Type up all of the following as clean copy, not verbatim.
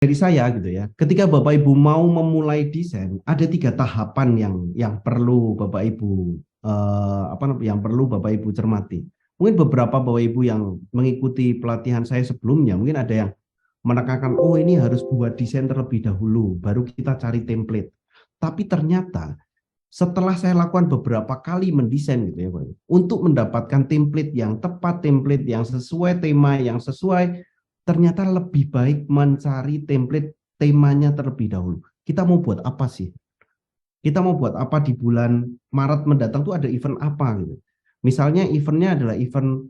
dari saya gitu ya, ketika Bapak Ibu mau memulai desain, ada 3 tahapan yang perlu Bapak Ibu yang perlu Bapak Ibu cermati. Mungkin beberapa Bapak Ibu yang mengikuti pelatihan saya sebelumnya, mungkin ada yang menekankan, oh ini harus buat desain terlebih dahulu, baru kita cari template. Tapi ternyata setelah saya lakukan beberapa kali mendesain gitu ya Pak, untuk mendapatkan template yang tepat, template yang sesuai tema, yang sesuai, ternyata lebih baik mencari template temanya terlebih dahulu. Kita mau buat apa sih? Kita mau buat apa di bulan Maret mendatang tuh ada event apa gitu. Misalnya eventnya adalah event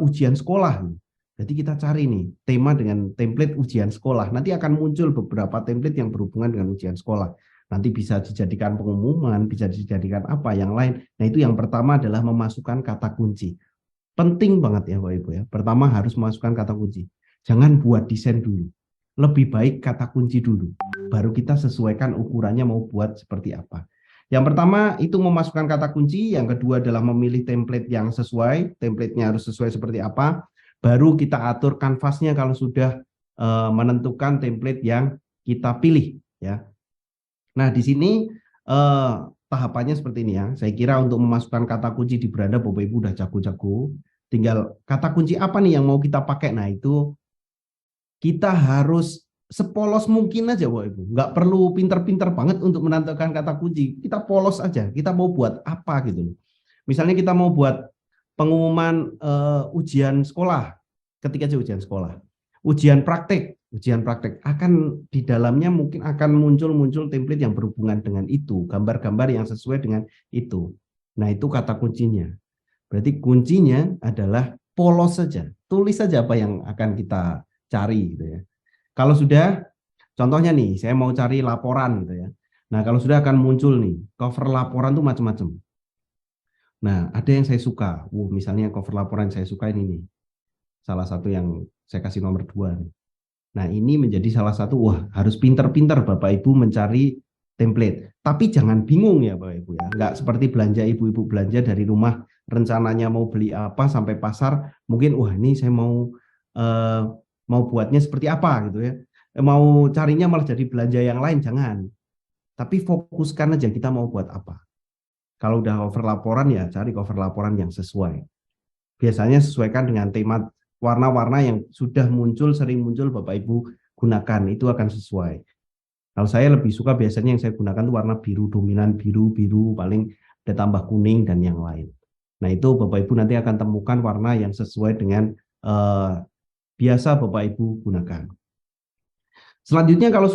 ujian sekolah. Jadi kita cari nih tema dengan template ujian sekolah. Nanti akan muncul beberapa template yang berhubungan dengan ujian sekolah. Nanti bisa dijadikan pengumuman, bisa dijadikan apa yang lain. Nah itu yang pertama adalah memasukkan kata kunci. Penting banget ya Bapak Ibu ya. Pertama harus memasukkan kata kunci. Jangan buat desain dulu. Lebih baik kata kunci dulu. Baru kita sesuaikan ukurannya mau buat seperti apa. Yang pertama itu memasukkan kata kunci. Yang kedua adalah memilih template yang sesuai. Template-nya harus sesuai seperti apa. Baru kita atur kanvasnya kalau sudah menentukan template yang kita pilih ya. Nah, di sini tahapannya seperti ini ya. Saya kira untuk memasukkan kata kunci di beranda Bapak Ibu udah jago-jago. Tinggal kata kunci apa nih yang mau kita pakai. Nah, itu kita harus sepolos mungkin aja Bapak Ibu. Nggak perlu pinter-pinter banget untuk menentukan kata kunci. Kita polos aja. Kita mau buat apa gitu. Misalnya kita mau buat pengumuman ujian sekolah. Ketika aja ujian sekolah. Ujian praktek akan di dalamnya mungkin akan muncul template yang berhubungan dengan itu, gambar-gambar yang sesuai dengan itu. Nah, itu kata kuncinya. Berarti kuncinya adalah polos saja. Tulis saja apa yang akan kita cari gitu ya. Kalau sudah, contohnya nih, saya mau cari laporan gitu ya. Nah, kalau sudah akan muncul nih, cover laporan tuh macam-macam. Nah, ada yang saya suka. Misalnya cover laporan yang saya suka ini nih. Salah satu yang saya kasih nomor 2 nih. Nah, ini menjadi salah satu, harus pinter-pinter Bapak Ibu mencari template. Tapi jangan bingung ya Bapak Ibu ya. Nggak seperti belanja ibu-ibu belanja dari rumah, rencananya mau beli apa sampai pasar, mungkin ini saya eh, mau buatnya seperti apa gitu ya. Mau carinya malah jadi belanja yang lain, jangan. Tapi fokuskan aja kita mau buat apa. Kalau udah cover laporan ya cari cover laporan yang sesuai. Biasanya sesuaikan dengan tema warna-warna yang sudah muncul, sering muncul Bapak Ibu gunakan, itu akan sesuai. Kalau saya lebih suka biasanya yang saya gunakan itu warna biru, dominan biru, paling ada tambah kuning dan yang lain. Nah itu Bapak Ibu nanti akan temukan warna yang sesuai dengan biasa Bapak Ibu gunakan. Selanjutnya kalau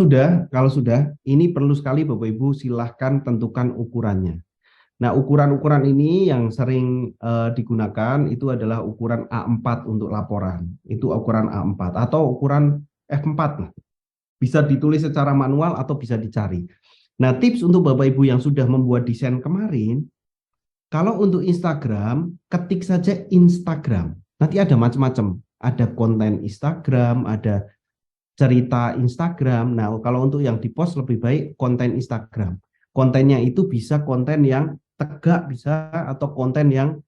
sudah ini perlu sekali Bapak Ibu silahkan tentukan ukurannya. Nah, ukuran-ukuran ini yang sering digunakan itu adalah ukuran A4 untuk laporan. Itu ukuran A4 atau ukuran F4. Bisa ditulis secara manual atau bisa dicari. Nah, tips untuk Bapak Ibu yang sudah membuat desain kemarin, kalau untuk Instagram, ketik saja Instagram. Nanti ada macam-macam. Ada konten Instagram, ada cerita Instagram. Nah, kalau untuk yang di-post lebih baik konten Instagram. Kontennya itu bisa konten yang tegak bisa atau konten yang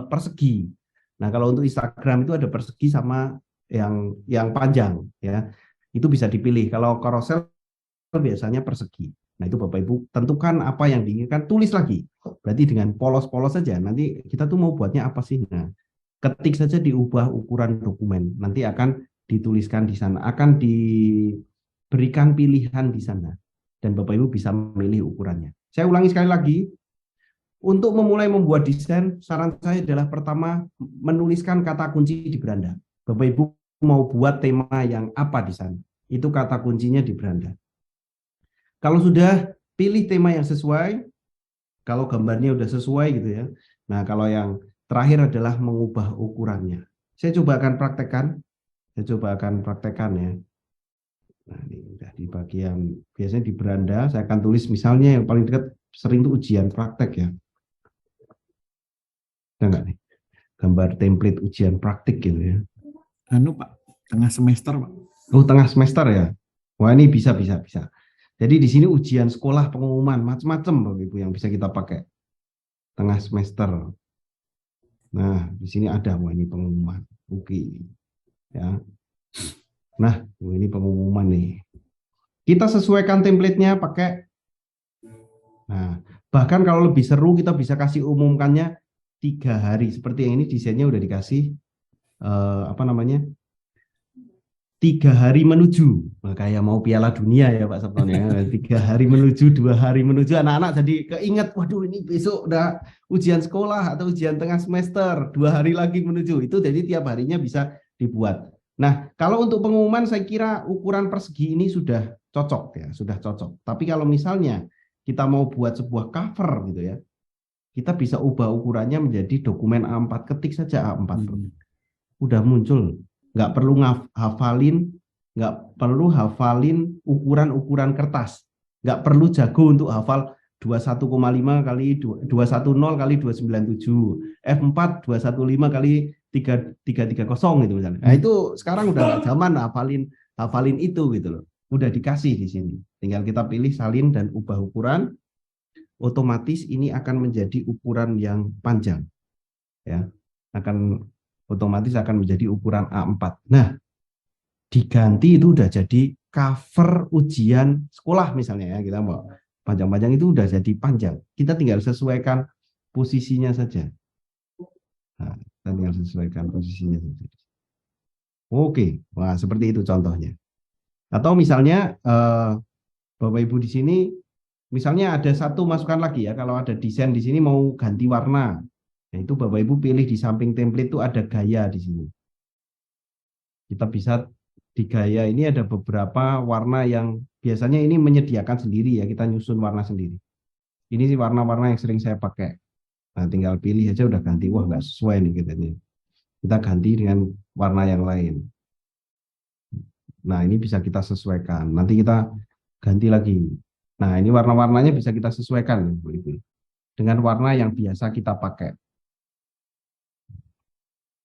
persegi. Nah, kalau untuk Instagram itu ada persegi sama yang panjang ya. Itu bisa dipilih. Kalau carousel biasanya persegi. Nah, itu Bapak Ibu tentukan apa yang diinginkan, tulis lagi. Berarti dengan polos-polos saja. Nanti kita tuh mau buatnya apa sih? Nah, ketik saja diubah ukuran dokumen. Nanti akan dituliskan di sana, akan diberikan pilihan di sana. Dan Bapak Ibu bisa memilih ukurannya. Saya ulangi sekali lagi, untuk memulai membuat desain, saran saya adalah pertama, menuliskan kata kunci di beranda. Bapak Ibu mau buat tema yang apa di sana. Itu kata kuncinya di beranda. Kalau sudah pilih tema yang sesuai, kalau gambarnya sudah sesuai gitu ya. Nah, kalau yang terakhir adalah mengubah ukurannya. Saya coba akan praktekkan ya. Nah, ini udah di bagian biasanya di beranda saya akan tulis misalnya yang paling dekat sering itu ujian praktek ya. Ada nggak nih gambar template ujian praktik gitu ya. Anu Pak, tengah semester Pak. Oh, tengah semester ya. Wah, ini bisa. Jadi di sini ujian sekolah, pengumuman, macam-macam Bapak Ibu yang bisa kita pakai. Tengah semester. Nah, di sini ada ini pengumuman. Oke. Ya. Nah, ini pengumuman nih. Kita sesuaikan template-nya pakai. Nah, bahkan kalau lebih seru kita bisa kasih umumkannya 3 hari. Seperti yang ini desainnya udah dikasih apa namanya 3 hari menuju. Nah, kayak mau Piala Dunia ya Pak Sabton ya. 3 hari menuju, 2 hari menuju. Anak-anak jadi keinget, waduh ini besok udah ujian sekolah atau ujian tengah semester. 2 hari lagi menuju. Itu jadi tiap harinya bisa dibuat. Nah, kalau untuk pengumuman saya kira ukuran persegi ini sudah cocok ya, sudah cocok. Tapi kalau misalnya kita mau buat sebuah cover gitu ya, kita bisa ubah ukurannya menjadi dokumen A4, ketik saja A4. Udah muncul, nggak perlu hafalin ukuran-ukuran kertas, nggak perlu jago untuk hafal 21,5 kali 210 kali 297 F4 215 kali 3330 gitu misalnya. Nah itu sekarang udah nggak zaman hafalin itu gitu loh, udah dikasih di sini, tinggal kita pilih salin dan ubah ukuran, otomatis ini akan menjadi ukuran yang panjang ya, akan otomatis akan menjadi ukuran A4. Nah, diganti itu udah jadi cover ujian sekolah misalnya ya, kita mau panjang-panjang itu udah jadi panjang. Kita tinggal sesuaikan posisinya saja. Nah, kita tinggal sesuaikan posisinya saja. Oke, wah seperti itu contohnya. Atau misalnya Bapak Ibu di sini, misalnya ada satu masukan lagi ya, kalau ada desain di sini mau ganti warna, nah itu Bapak Ibu pilih di samping template itu ada gaya di sini. Kita bisa di gaya ini ada beberapa warna yang biasanya ini menyediakan sendiri ya, kita nyusun warna sendiri. Ini sih warna-warna yang sering saya pakai. Nah, tinggal pilih aja udah ganti. Wah, nggak sesuai nih kita nih. Kita ganti dengan warna yang lain. Nah, ini bisa kita sesuaikan. Nanti kita ganti lagi. Nah, ini warna-warnanya bisa kita sesuaikan dengan warna yang biasa kita pakai.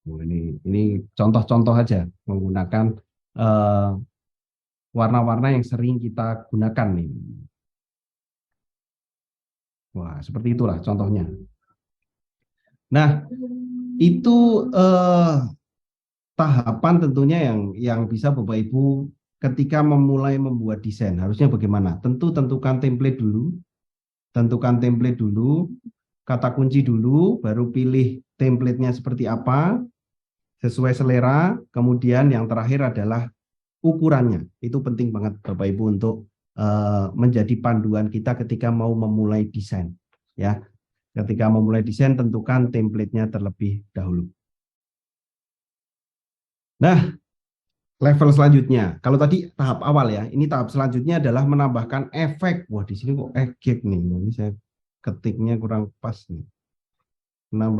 Nah, ini contoh-contoh aja menggunakan warna-warna yang sering kita gunakan nih. Wah, seperti itulah contohnya. Nah, itu tahapan tentunya yang bisa Bapak Ibu ketika memulai membuat desain. Harusnya bagaimana? Tentu tentukan template dulu, kata kunci dulu, baru pilih template-nya seperti apa, sesuai selera, kemudian yang terakhir adalah ukurannya. Itu penting banget Bapak Ibu untuk menjadi panduan kita ketika mau memulai desain. Ya, ketika memulai desain tentukan template-nya terlebih dahulu. Nah, level selanjutnya, kalau tadi tahap awal ya, ini tahap selanjutnya adalah menambahkan efek. Wah, di sini kok efek nih. Ini saya ketiknya kurang pas nih. Menambah